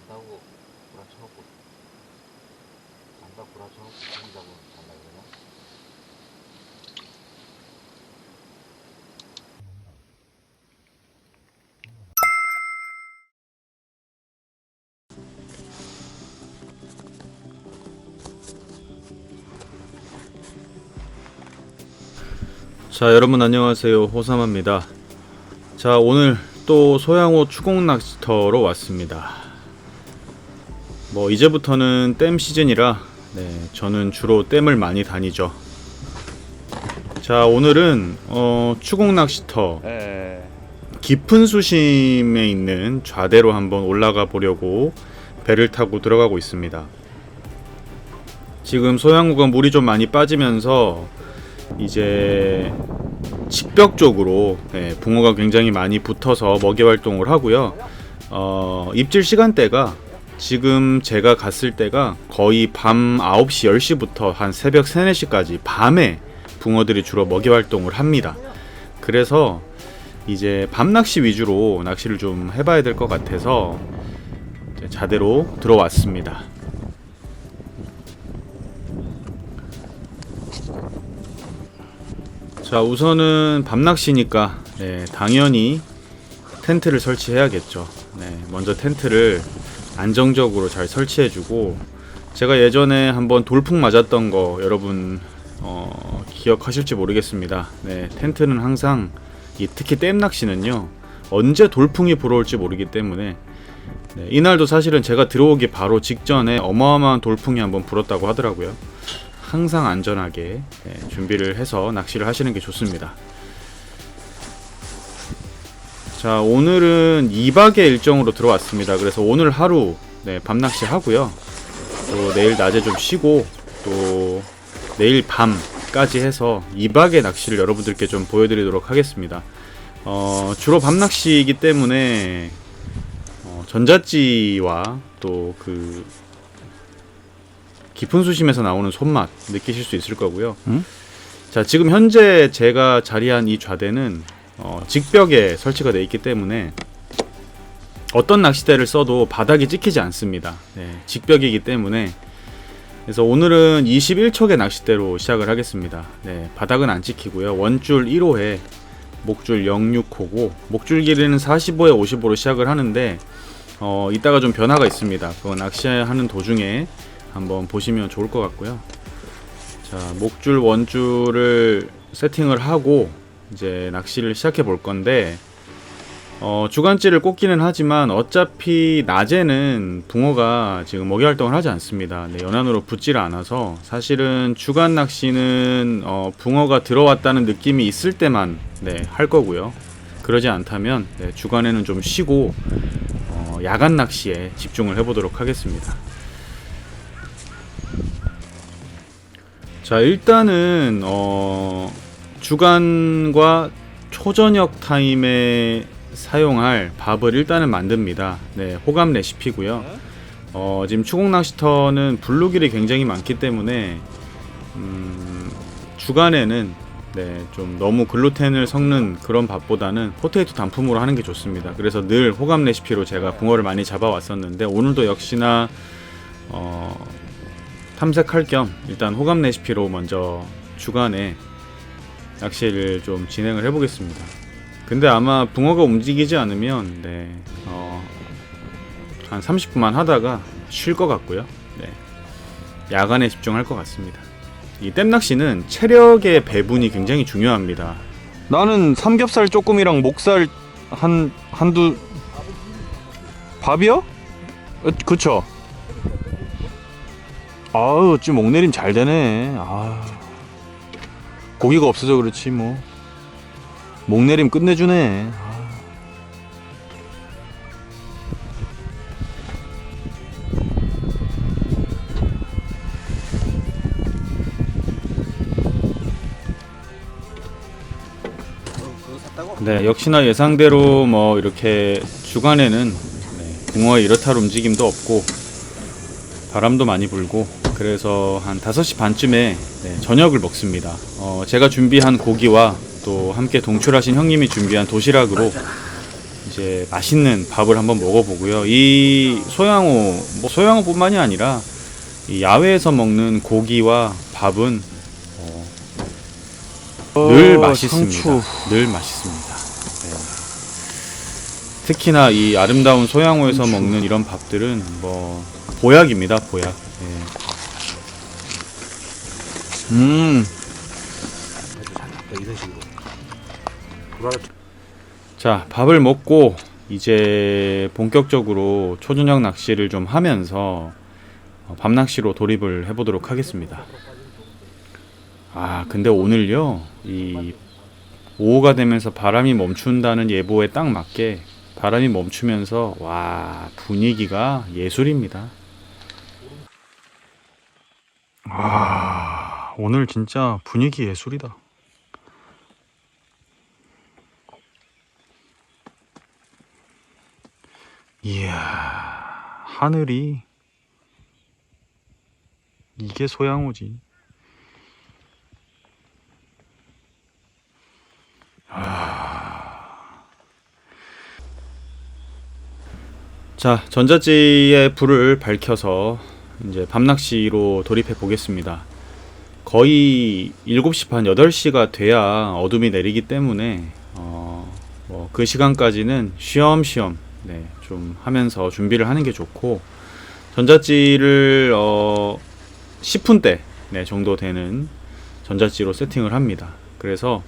안다고 구라쳐놓고 안다 구라쳐놓고 고기 잡으면 달라 그러나? 자, 여러분 안녕하세요. 호삼합니다. 자, 오늘 또 소양호 추공 낚시터로 왔습니다. 이제부터는 댐 시즌이라 저는 주로 댐을 많이 다니죠. 자, 오늘은 추공 낚시터 깊은 수심에 있는 좌대로 한번 올라가 보려고 배를 타고 들어가고 있습니다. 지금 소양호가 물이 좀 많이 빠지면서 이제 직벽 쪽으로 붕어가 굉장히 많이 붙어서 먹이 활동을 하고요. 입질 시간대가 지금 제가 갔을 때가 거의 밤 9시, 10시부터 한 새벽 3, 4시까지 밤에 붕어들이 주로 먹이 활동을 합니다. 그래서 이제 밤 낚시 위주로 낚시를 좀 해봐야 될 것 같아서 자대로 들어왔습니다. 자, 우선은 밤낚시니까 당연히 텐트를 설치해야겠죠. 먼저 텐트를 안정적으로 잘 설치해주고, 제가 예전에 한번 돌풍 맞았던 거 여러분 기억하실지 모르겠습니다. 텐트는 항상 특히 댐 낚시는요, 언제 돌풍이 불어올지 모르기 때문에 이날도 사실은 제가 들어오기 바로 직전에 어마어마한 돌풍이 한번 불었다고 하더라고요. 항상 안전하게 준비를 해서 낚시를 하시는 게 좋습니다. 자, 오늘은 2박의 일정으로 들어왔습니다. 그래서 오늘 하루 밤낚시 하고요. 또 내일 낮에 좀 쉬고 또 내일 밤까지 해서 2박의 낚시를 여러분들께 좀 보여드리도록 하겠습니다. 주로 밤낚시이기 때문에 전자찌와 또 그 깊은 수심에서 나오는 손맛 느끼실 수 있을 거고요. 자, 지금 현재 제가 자리한 이 좌대는 직벽에 설치가 되어 있기 때문에 어떤 낚싯대를 써도 바닥이 찍히지 않습니다. 직벽이기 때문에. 그래서 오늘은 21척의 낚싯대로 시작을 하겠습니다. 바닥은 안 찍히고요. 원줄 1호에 목줄 06호고 목줄 길이는 45에 55로 시작을 하는데 이따가 좀 변화가 있습니다. 그거 낚시하는 도중에 한번 보시면 좋을 것 같고요. 자, 목줄 원줄을 세팅을 하고 이제 낚시를 시작해 볼 건데, 주간찌를 꽂기는 하지만 어차피 낮에는 붕어가 지금 먹이 활동을 하지 않습니다. 연안으로 붙지를 않아서 사실은 주간 낚시는 붕어가 들어왔다는 느낌이 있을 때만 할 거고요. 그러지 않다면 주간에는 좀 쉬고 야간 낚시에 집중을 해보도록 하겠습니다. 자, 일단은 주간과 초저녁 타임에 사용할 밥을 일단은 만듭니다. 호감 레시피고요. 지금 추공 낚시터는 블루길이 굉장히 많기 때문에 주간에는 좀 너무 글루텐을 섞는 그런 밥보다는 포테이토 단품으로 하는 게 좋습니다. 그래서 늘 호감 레시피로 제가 붕어를 많이 잡아왔었는데, 오늘도 역시나 탐색할 겸 일단 호감 레시피로 먼저 주간에 낚시를 좀 진행을 해보겠습니다. 근데 아마 붕어가 움직이지 않으면 한 30분만 하다가 쉴 것 같고요. 야간에 집중할 것 같습니다. 이 댐 낚시는 체력의 배분이 굉장히 중요합니다. 나는 삼겹살 조금이랑 목살 한두 밥이요? 그쵸? 아우, 좀 목내림 잘 되네. 고기가 없어서 그렇지 뭐. 목내림 끝내주네. 역시나 예상대로 이렇게 주간에는 붕어의 이렇다 할 움직임도 없고 바람도 많이 불고, 그래서 한 5시 반쯤에 저녁을 먹습니다. 제가 준비한 고기와 또 함께 동출하신 형님이 준비한 도시락으로 이제 맛있는 밥을 한번 먹어보고요. 이 소양호, 뭐 소양호뿐만이 아니라 이 야외에서 먹는 고기와 밥은 늘 맛있습니다. 상추. 늘 맛있습니다. 네. 특히나 이 아름다운 소양호에서 먹는 이런 밥들은 뭐 보약입니다. 보약. 네. 이런 식으로. 불안을 자, 밥을 먹고 이제 본격적으로 초저녁 낚시를 좀 하면서 밤낚시로 돌입을 해보도록 하겠습니다. 아, 근데 오늘요, 이 오후가 되면서 바람이 멈춘다는 예보에 딱 맞게 바람이 멈추면서 와, 분위기가 예술입니다. 와, 오늘 진짜 분위기 예술이다. 이야, 하늘이 이게 소양호지. 자, 전자찌의 불을 밝혀서 이제 밤낚시로 돌입해 보겠습니다. 거의 7시 반, 8시가 돼야 어둠이 내리기 때문에 뭐 그 시간까지는 쉬엄쉬엄 좀 하면서 준비를 하는 게 좋고, 전자찌를 10분대 정도 되는 전자찌로 세팅을 합니다. 그래서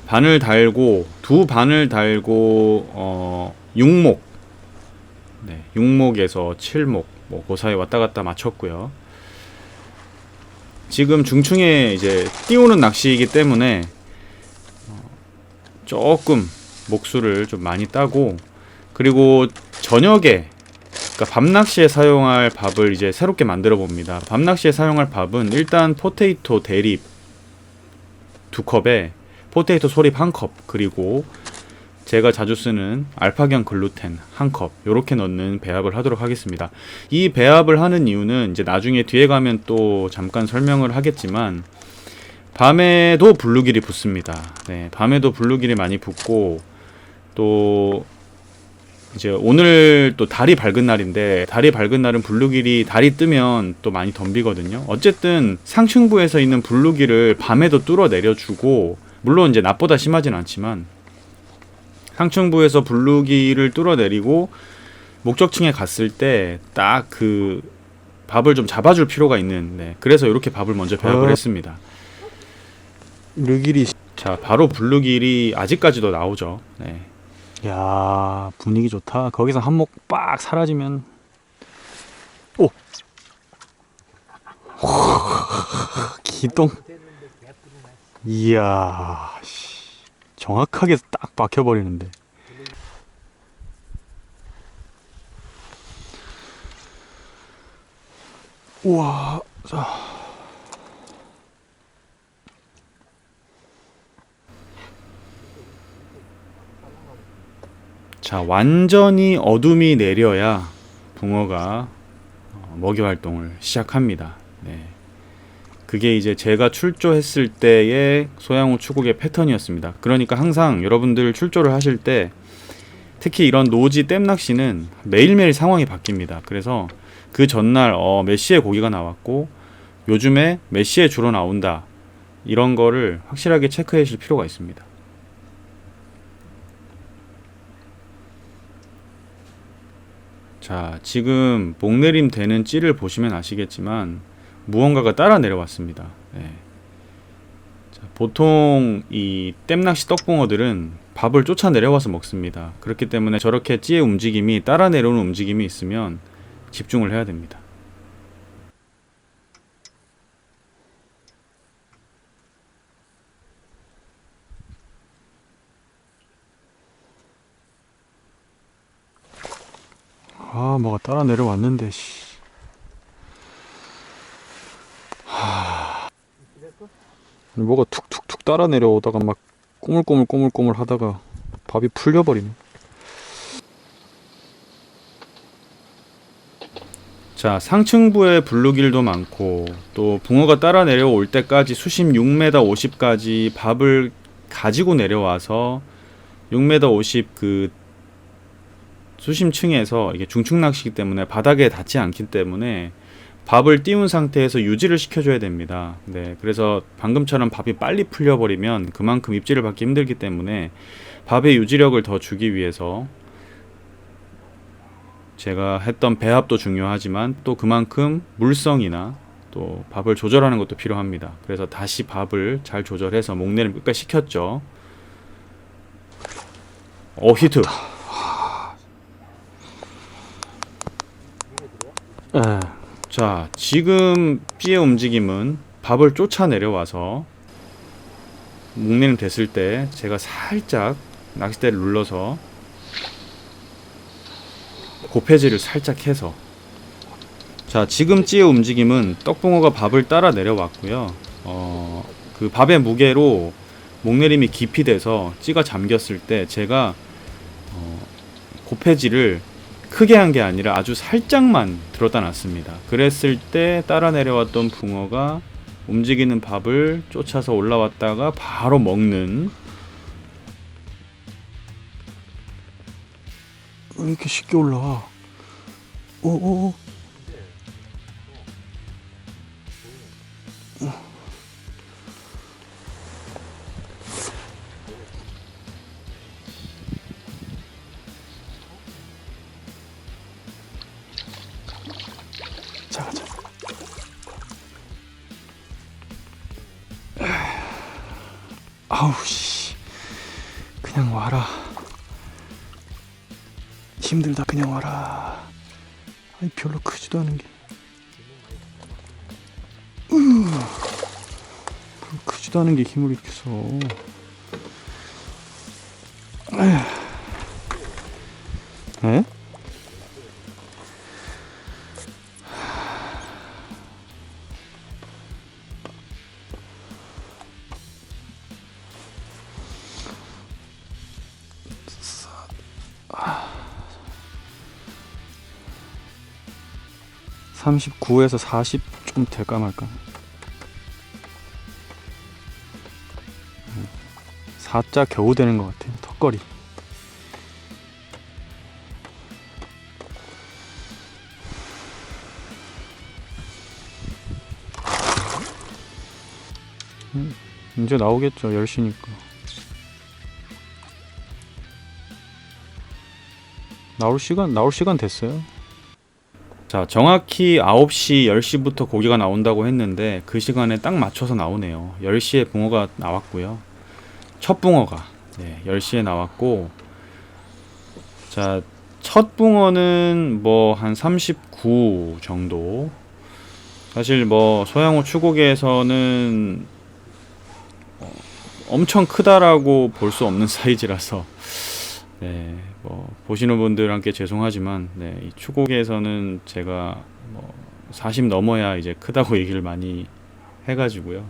반을 달고 두 반을 달고 6목 6목에서 7목 뭐 그 사이 왔다 갔다 맞췄고요. 지금 중층에 이제 띄우는 낚시이기 때문에 조금 목수를 좀 많이 따고, 그리고 저녁에 그러니까 밤낚시에 사용할 밥을 이제 새롭게 만들어 봅니다. 밤낚시에 사용할 밥은 일단 포테이토 대립 2컵에 포테이토 소립 1컵, 그리고 제가 자주 쓰는 알파경 글루텐 1컵, 요렇게 넣는 배합을 하도록 하겠습니다. 이 배합을 하는 이유는 이제 나중에 뒤에 가면 또 잠깐 설명을 하겠지만, 밤에도 블루길이 붙습니다. 밤에도 블루길이 많이 붙고, 또 이제 오늘 또 달이 밝은 날인데, 달이 밝은 날은 블루길이 달이 뜨면 또 많이 덤비거든요. 어쨌든 상층부에서 있는 블루길을 밤에도 뚫어 내려주고, 물론 이제 낮보다 심하진 않지만 상층부에서 블루길을 뚫어 내리고 목적층에 갔을 때 딱 그 밥을 좀 잡아줄 필요가 있는, 그래서 이렇게 밥을 먼저 배합을 했습니다. 르길이. 자, 바로 블루길이 아직까지도 나오죠. 야, 분위기 좋다. 거기서 한몫 빡 사라지면 오. 기똥. 이야, 정확하게 딱 박혀버리는데. 우와. 자, 완전히 어둠이 내려야 붕어가 먹이 활동을 시작합니다. 그게 이제 제가 출조했을 때의 소양호 추국의 패턴이었습니다. 그러니까 항상 여러분들 출조를 하실 때, 특히 이런 노지 댐 낚시는 매일매일 상황이 바뀝니다. 그래서 그 전날 몇 시에 고기가 나왔고 요즘에 몇 시에 주로 나온다, 이런 거를 확실하게 체크해 주실 필요가 있습니다. 자, 지금 목내림 되는 찌를 보시면 아시겠지만 무언가가 따라 내려왔습니다. 자, 보통 이 댐낚시 떡붕어들은 밥을 쫓아 내려와서 먹습니다. 그렇기 때문에 저렇게 찌의 움직임이, 따라 내려오는 움직임이 있으면 집중을 해야 됩니다. 아, 뭐가 따라 내려왔는데, 씨. 뭐가 툭툭툭 따라 내려오다가 막 꼬물꼬물 하다가 밥이 풀려버리네. 자, 상층부에 블루길도 많고, 또 붕어가 따라 내려올 때까지 수심 6m 50까지 밥을 가지고 내려와서 6m 50 그 수심층에서 이게 중층 낚시기 때문에 바닥에 닿지 않기 때문에 밥을 띄운 상태에서 유지를 시켜줘야 됩니다. 네, 그래서 방금처럼 밥이 빨리 풀려버리면 그만큼 입질을 받기 힘들기 때문에 밥의 유지력을 더 주기 위해서 제가 했던 배합도 중요하지만 또 그만큼 물성이나 또 밥을 조절하는 것도 필요합니다. 그래서 다시 밥을 잘 조절해서 목내림 끝까지 시켰죠. 히트. 자, 지금 찌의 움직임은 밥을 쫓아 내려와서 목내림 됐을 때 제가 살짝 낚싯대를 눌러서 고패질을 살짝 해서, 자, 지금 찌의 움직임은 떡붕어가 밥을 따라 내려왔고요. 그 밥의 무게로 목내림이 깊이 돼서 찌가 잠겼을 때 제가 고패질을 크게 한 게 아니라 아주 살짝만 들었다 놨습니다. 그랬을 때 따라 내려왔던 붕어가 움직이는 밥을 쫓아서 올라왔다가 바로 먹는. 왜 이렇게 쉽게 올라와? 오오오. 자, 가자. 아우 씨. 그냥 와라. 힘들다 그냥 와라. 아니 별로 크지도 않은 게. 별로 크지도 않은 게 힘을 이렇게 써. 에? 아. 39에서 40 좀 될까 말까. 4자 겨우 되는 것 같아요. 턱걸이. 이제 나오겠죠. 10시니까. 나올 시간 됐어요. 자, 정확히 9시, 10시부터 고기가 나온다고 했는데 그 시간에 딱 맞춰서 나오네요. 10시에 붕어가 나왔고요. 첫 붕어가 10시에 나왔고, 자, 첫 붕어는 뭐 한 39 정도. 사실 뭐 소양호 추고개에서는 엄청 크다라고 볼 수 없는 사이즈라서 네, 뭐 보시는 분들한테 죄송하지만 이 추고개에서는 제가 뭐 40 넘어야 이제 크다고 얘기를 많이 해가지고요.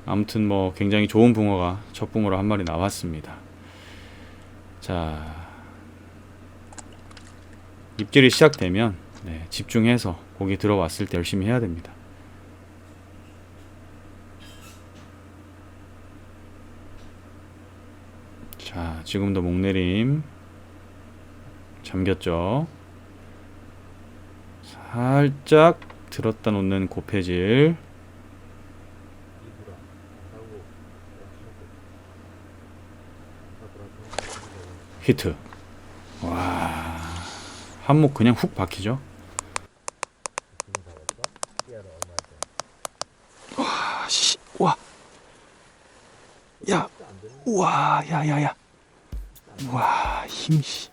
아무튼 뭐 굉장히 좋은 붕어가 첫 붕어로 한 마리 나왔습니다. 자, 입질이 시작되면 집중해서 고기 들어왔을 때 열심히 해야 됩니다. 자, 지금도 목내림 잠겼죠. 살짝 들었다 놓는 고패질. 히트. 와, 한몫 그냥 훅 박히죠. 와, 씨, 와, 야, 와, 야야야, 와, 힘, 씨.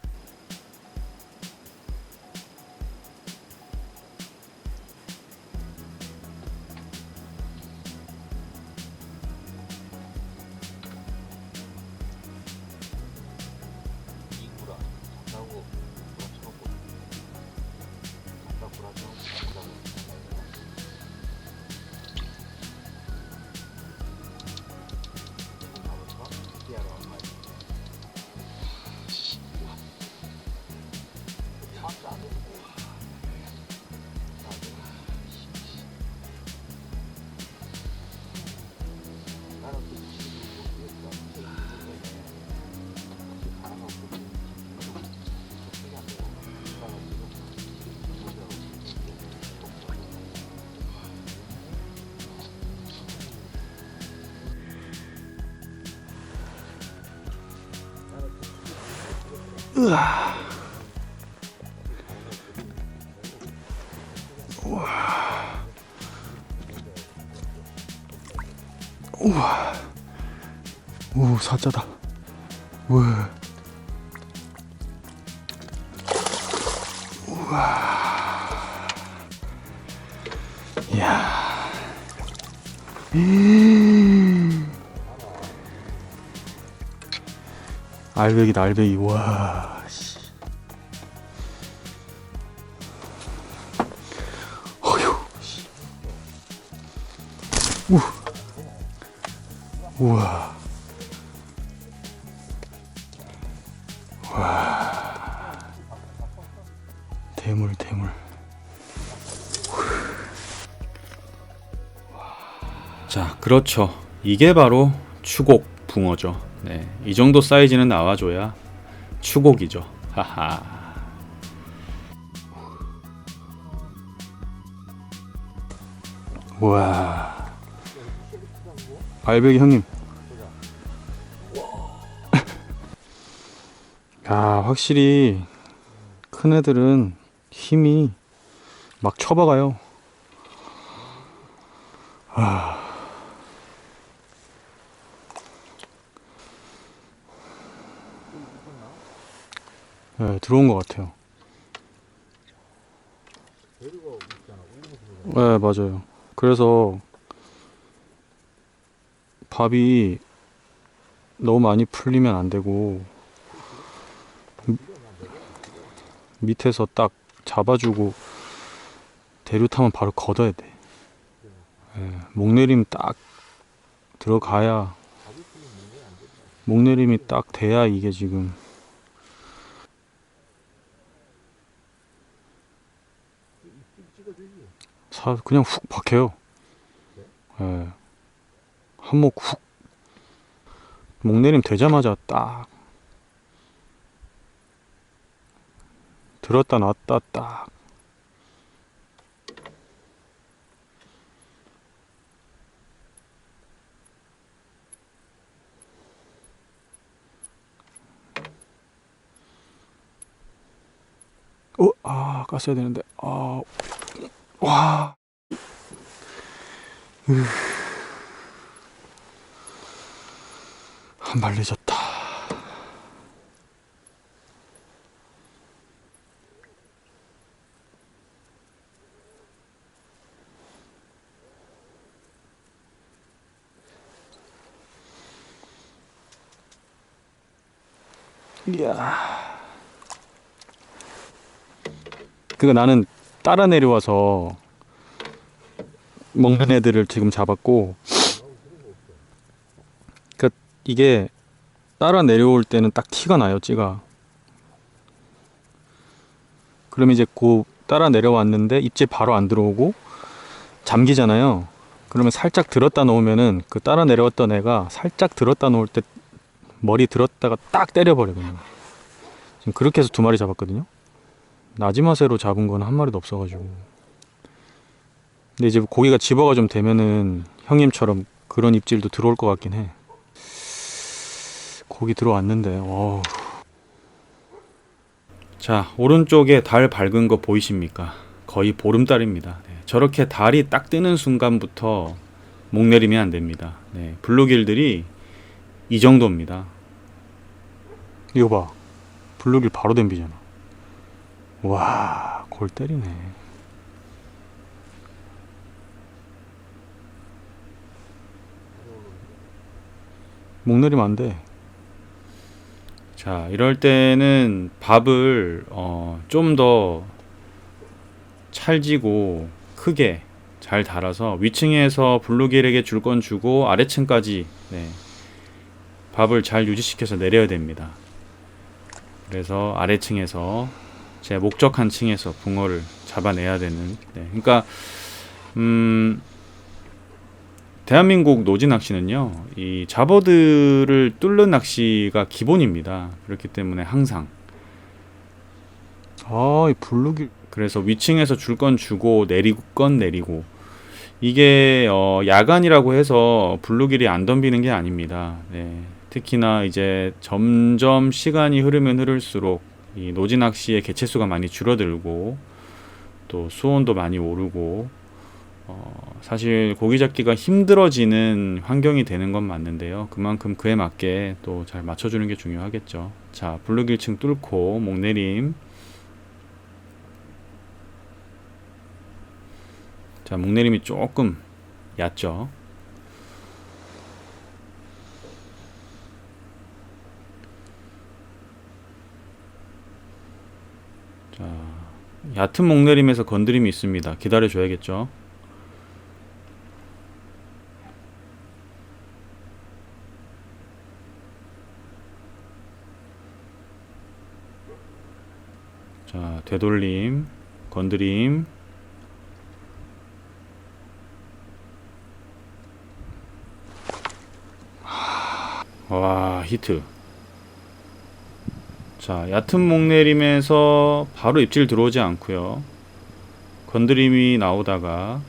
으아. 우와. 오, 사자다. 우와. 이야. 알배기다, 알배기. 와. 씨. 어휴. 씨. 우와. 와. 대물, 대물. 자, 그렇죠. 이게 바로 추곡 붕어죠. 네, 이 정도 사이즈는 나와줘야 추곡이죠. 하하. 와. 알배기 형님. 야, 확실히 큰 애들은 힘이 막 쳐박아요. 네, 들어온 것 같아요. 네, 맞아요. 그래서 밥이 너무 많이 풀리면 안 되고 밑에서 딱 잡아주고 대류 타면 바로 걷어야 돼. 네, 목내림 딱 들어가야, 목내림이 딱 돼야 이게 지금 그냥 훅 박혀요. 예. 한몫 훅. 목내림 되자마자 딱 들었다 놨다 딱. 깠어야 되는데. 와. 한 발 늦었다. 이야. 그니까 나는 따라 내려와서 먹는 애들을 지금 잡았고, 그니까 이게 따라 내려올 때는 딱 티가 나요, 찌가. 그럼 이제 따라 내려왔는데 입질 바로 안 들어오고 잠기잖아요. 그러면 살짝 들었다 놓으면은 그 따라 내려왔던 애가 살짝 들었다 놓을 때 머리 들었다가 딱 때려버려 그냥. 지금 그렇게 해서 2마리 잡았거든요. 나지마새로 잡은 건 한 마리도 없어가지고. 근데 이제 고기가 집어가 좀 되면은 형님처럼 그런 입질도 들어올 것 같긴 해. 고기 들어왔는데. 자, 오른쪽에 달 밝은 거 보이십니까? 거의 보름달입니다. 네, 저렇게 달이 딱 뜨는 순간부터 목내리면 안 됩니다. 네, 블루길들이 이 정도입니다. 이거 봐. 블루길 바로 댐비잖아. 와, 골 때리네. 목 내리면 안 돼. 자, 이럴 때는 밥을 좀 더 찰지고 크게 잘 달아서 위층에서 블루길에게 줄 건 주고 아래층까지 밥을 잘 유지시켜서 내려야 됩니다. 그래서 아래층에서 제 목적한 층에서 붕어를 잡아내야 되는. 그러니까 대한민국 노지 낚시는요, 이 잡어들을 뚫는 낚시가 기본입니다. 그렇기 때문에 항상 이 블루길. 그래서 위층에서 줄 건 주고 내리고 건 내리고, 이게 야간이라고 해서 블루길이 안 덤비는 게 아닙니다. 특히나 이제 점점 시간이 흐르면 흐를수록 이 노지 낚시의 개체수가 많이 줄어들고 또 수온도 많이 오르고 사실 고기 잡기가 힘들어지는 환경이 되는 건 맞는데요. 그만큼 그에 맞게 또 잘 맞춰주는 게 중요하겠죠. 자, 블루길층 뚫고 목내림. 자, 목내림이 조금 얕죠. 자, 얕은 목내림에서 건드림이 있습니다. 기다려 줘야겠죠. 자, 되돌림, 건드림. 와, 히트. 자, 얕은 목내림에서 바로 입질 들어오지 않고요. 건드림이 나오다가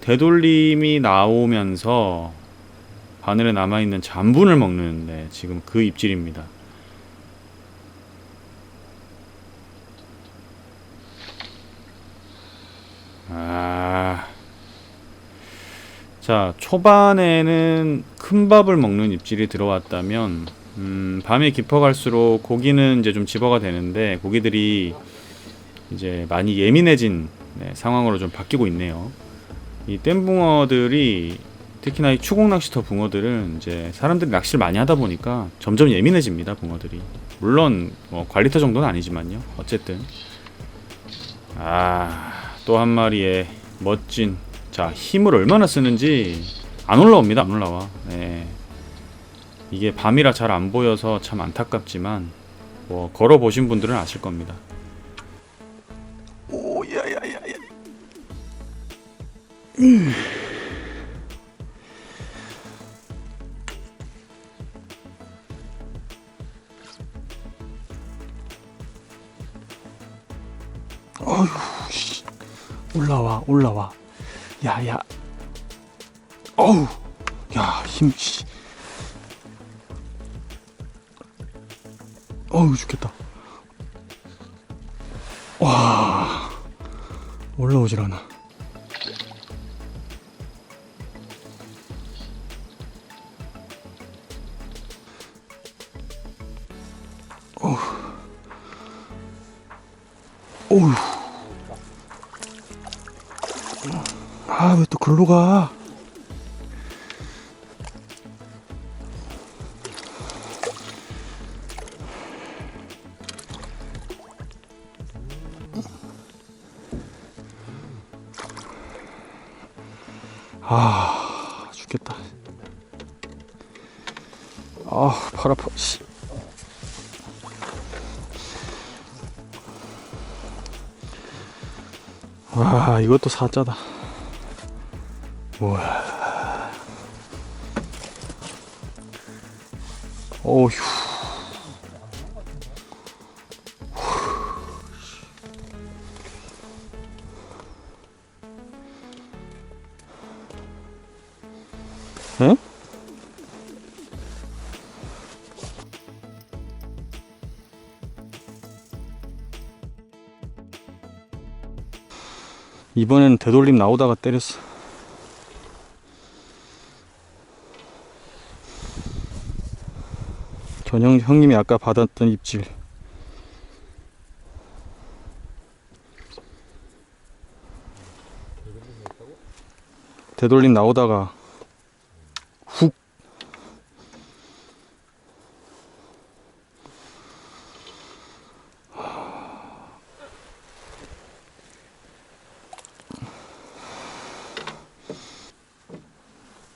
되돌림이 나오면서 바늘에 남아있는 잔분을 먹는, 네, 지금 그 입질입니다. 자, 초반에는 큰 밥을 먹는 입질이 들어왔다면 밤이 깊어갈수록 고기는 이제 좀 집어가 되는데 고기들이 이제 많이 예민해진, 네, 상황으로 좀 바뀌고 있네요. 이 댐붕어들이 특히나 이 추공 낚시터 붕어들은 이제 사람들이 낚시를 많이 하다 보니까 점점 예민해집니다. 붕어들이 물론 관리터 정도는 아니지만요. 어쨌든 또 한 마리의 멋진, 자, 힘을 얼마나 쓰는지 안 올라옵니다. 안 올라와. 네. 이게 밤이라 잘 안 보여서 참 안타깝지만 걸어 보신 분들은 아실 겁니다. 오, 야야야야. 어휴, 씨. 올라와. 야야. 어우, 야, 힘, 씨. 어우, 죽겠다. 와, 올라오질 않아. 어우. 왜 또 글로 가? 죽겠다. 팔 아파. 씨. 와, 이것도 사자다. 우와. 어휴. 에? 이번에는 되돌림 나오다가 때렸어. 형님이 아까 받았던 입질. 되돌림 나오다가 훅.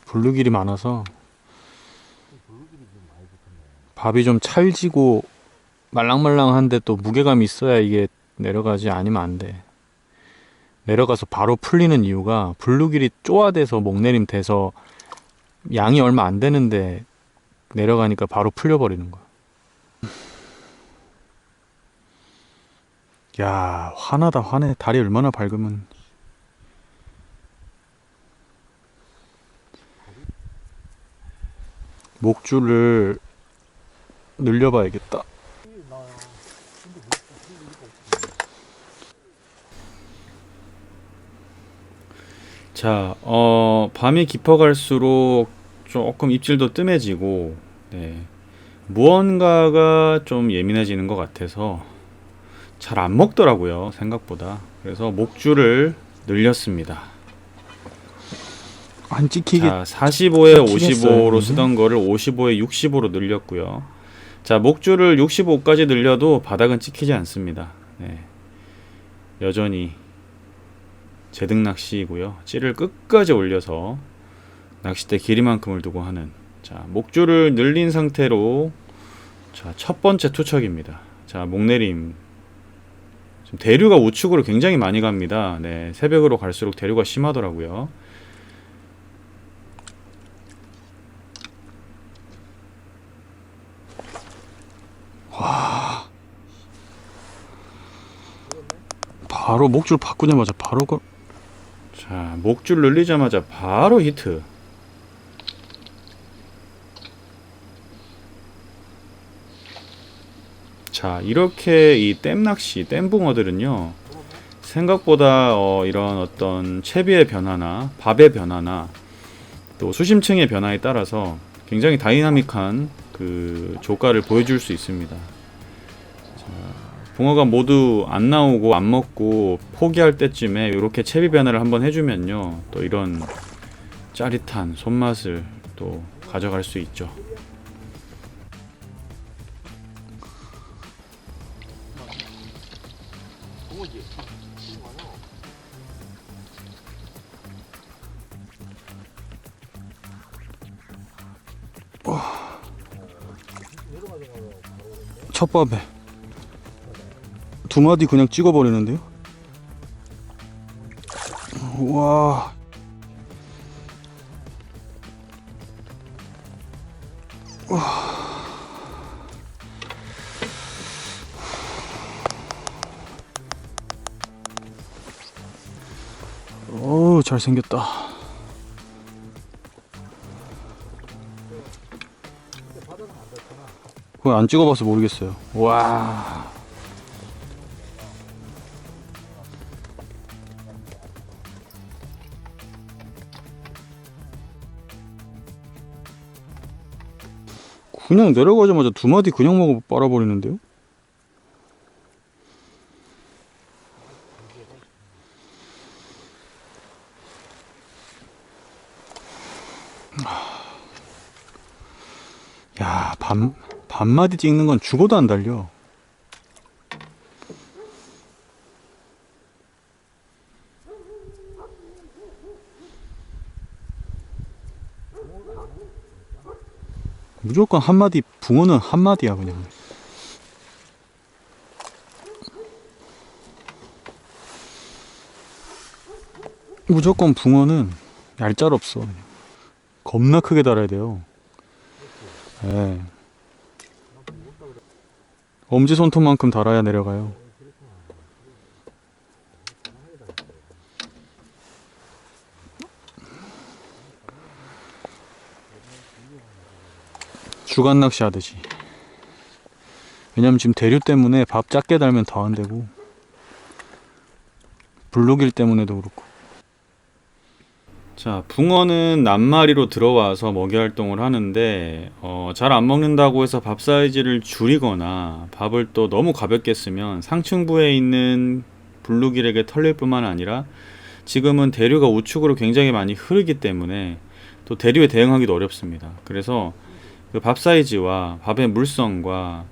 블루길이 많아서 밥이 좀 찰지고 말랑말랑한데 또 무게감이 있어야 이게 내려가지, 아니면 안 돼. 내려가서 바로 풀리는 이유가 블루길이 쪼아대서 목내림 돼서 양이 얼마 안 되는데 내려가니까 바로 풀려버리는 거야. 야, 화나다 화내. 다리 얼마나 밝으면. 목줄을 늘려봐야겠다. 자, 밤이 깊어갈수록 조금 입질도 뜸해지고, 네, 무언가가 좀 예민해지는 것 같아서 잘 안 먹더라고요, 생각보다. 그래서 목줄을 늘렸습니다. 안 찍히게. 자, 45에 찍히겠어요, 55로 이게? 쓰던 거를 55에 65로 늘렸고요. 자, 목줄을 65까지 늘려도 바닥은 찍히지 않습니다. 네, 여전히 제등 낚시이고요. 찌를 끝까지 올려서 낚싯대 길이만큼을 두고 하는, 자, 목줄을 늘린 상태로, 자, 첫 번째 투척입니다. 자, 목내림. 지금 대류가 우측으로 굉장히 많이 갑니다. 네, 새벽으로 갈수록 대류가 심하더라고요. 바로 목줄 바꾸자마자 바로 자, 목줄 늘리자마자 바로 히트. 자, 이렇게 이 댐낚시, 댐붕어들은요, 생각보다 이런 어떤 채비의 변화나 밥의 변화나 또 수심층의 변화에 따라서 굉장히 다이나믹한 그 조과를 보여줄 수 있습니다. 자, 붕어가 모두 안 나오고 안 먹고 포기할 때쯤에 이렇게 채비 변화를 한번 해주면요, 또 이런 짜릿한 손맛을 또 가져갈 수 있죠. 첫밥에 두 마디 그냥 찍어버리는데요. 와. 오, 잘생겼다. 그거 안 찍어봐서 모르겠어요. 와. 그냥 내려가자마자 두 마디 그냥 먹어 빨아버리는데요? 야, 반마디 찍는 건 죽어도 안 달려. 무조건 한마디, 붕어는 한마디야 그냥. 무조건 붕어는 얄짤없어 그냥. 겁나 크게 달아야 돼요. 예. 엄지손톱만큼 달아야 내려가요. 주간 낚시 하듯이. 왜냐면 지금 대류 때문에 밥 작게 달면 더 안 되고, 블루길 때문에도 그렇고. 자, 붕어는 낱마리로 들어와서 먹이 활동을 하는데, 잘 안 먹는다고 해서 밥 사이즈를 줄이거나 밥을 또 너무 가볍게 쓰면 상층부에 있는 블루길에게 털릴 뿐만 아니라 지금은 대류가 우측으로 굉장히 많이 흐르기 때문에 또 대류에 대응하기도 어렵습니다. 그래서 그 밥 사이즈와 밥의 물성과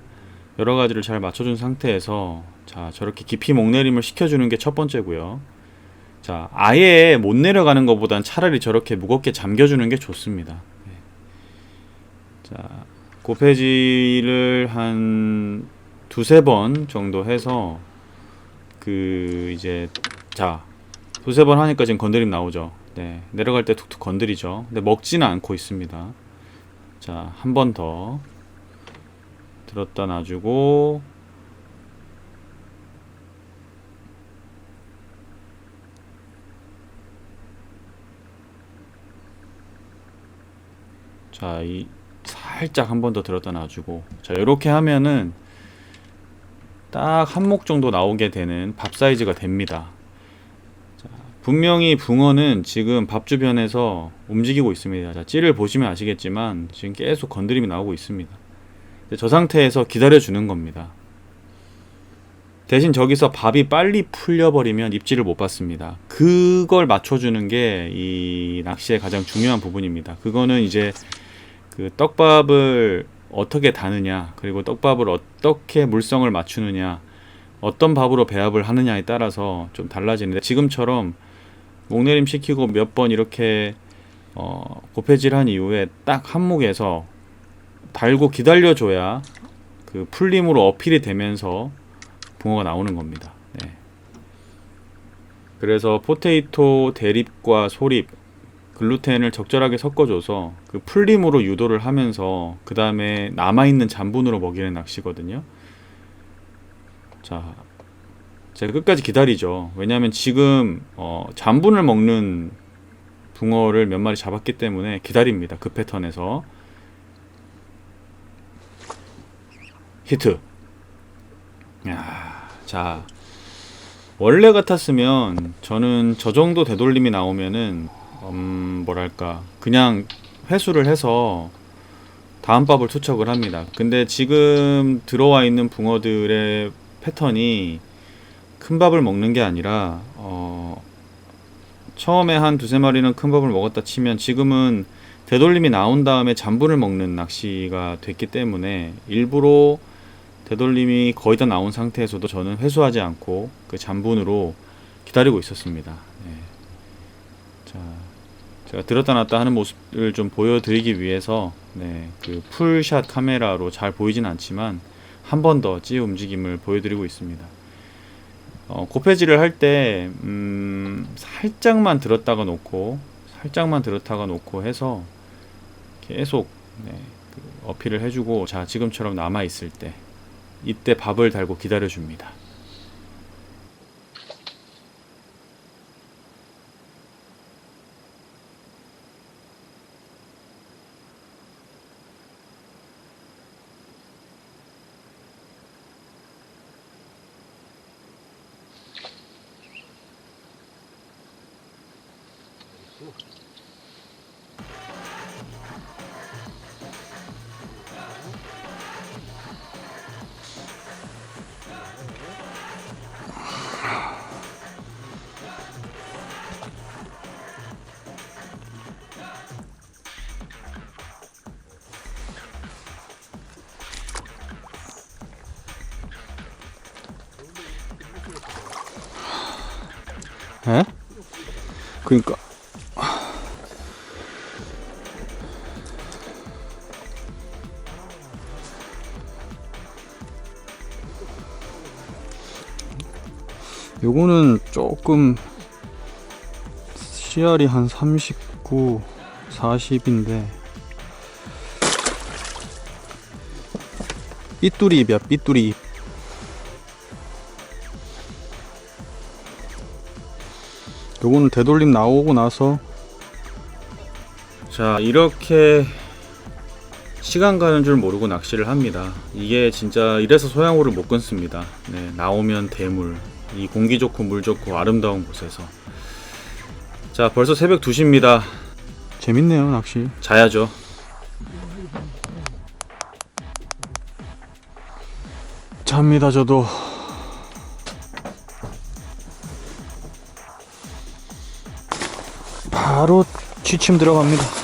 여러 가지를 잘 맞춰준 상태에서, 자, 저렇게 깊이 목내림을 시켜주는 게 첫 번째고요. 자, 아예 못 내려가는 것보단 차라리 저렇게 무겁게 잠겨주는 게 좋습니다. 네. 자, 고패질을 한 두세 번 정도 해서 이제, 자, 두세 번 하니까 지금 건드림 나오죠. 네, 내려갈 때 툭툭 건드리죠. 근데 먹지는 않고 있습니다. 자, 한 번 더 들었다 놔주고, 자, 살짝 한 번 더 들었다 놔주고, 자 이렇게 하면은 딱 한 목 정도 나오게 되는 밥 사이즈가 됩니다. 자, 분명히 붕어는 지금 밥 주변에서 움직이고 있습니다. 자, 찌를 보시면 아시겠지만 지금 계속 건드림이 나오고 있습니다. 저 상태에서 기다려 주는 겁니다. 대신 저기서 밥이 빨리 풀려버리면 입질을 못 받습니다. 그걸 맞춰주는 게 이 낚시의 가장 중요한 부분입니다. 그거는 이제 그 떡밥을 어떻게 다느냐, 그리고 떡밥을 어떻게 물성을 맞추느냐, 어떤 밥으로 배합을 하느냐에 따라서 좀 달라지는데, 지금처럼 목내림 시키고 몇 번 이렇게 고패질한 이후에 딱 한목에서 달고 기다려줘야 그 풀림으로 어필이 되면서 붕어가 나오는 겁니다. 네. 그래서 포테이토 대립과 소립, 글루텐을 적절하게 섞어줘서 그 풀림으로 유도를 하면서 그 다음에 남아있는 잔분으로 먹이는 낚시거든요. 자, 제가 끝까지 기다리죠. 왜냐하면 지금 잔분을 먹는 붕어를 몇 마리 잡았기 때문에 기다립니다. 그 패턴에서. 히트. 야, 자, 원래 같았으면 저는 저 정도 되돌림이 나오면은 뭐랄까, 그냥 회수를 해서 다음 밥을 투척을 합니다. 근데 지금 들어와 있는 붕어들의 패턴이 큰 밥을 먹는 게 아니라 처음에 한 두세 마리는 큰 밥을 먹었다 치면 지금은 되돌림이 나온 다음에 잔분을 먹는 낚시가 됐기 때문에 일부러 되돌림이 거의 다 나온 상태에서도 저는 회수하지 않고 그 잔분으로 기다리고 있었습니다. 네. 자, 제가 들었다 놨다 하는 모습을 좀 보여드리기 위해서 그 풀샷 카메라로 잘 보이진 않지만 한 번 더 찌 움직임을 보여드리고 있습니다. 고패질을 할 때 살짝만 들었다가 놓고 해서 계속 그 어필을 해주고, 자 지금처럼 남아 있을 때 이때 밥을 달고 기다려 줍니다. 에? 그러니까 요거는 조금 CR이 한 39, 40인데 삐뚤이 입이야, 삐뚤이 입. 요거는 되돌림 나오고 나서, 자, 이렇게 시간 가는 줄 모르고 낚시를 합니다. 이게 진짜 이래서 소양호를 못 끊습니다. 네, 나오면 대물, 이 공기 좋고 물 좋고 아름다운 곳에서. 자, 벌써 새벽 2시입니다. 재밌네요, 낚시. 자야죠. 잡니다, 저도. 바로 취침 들어갑니다.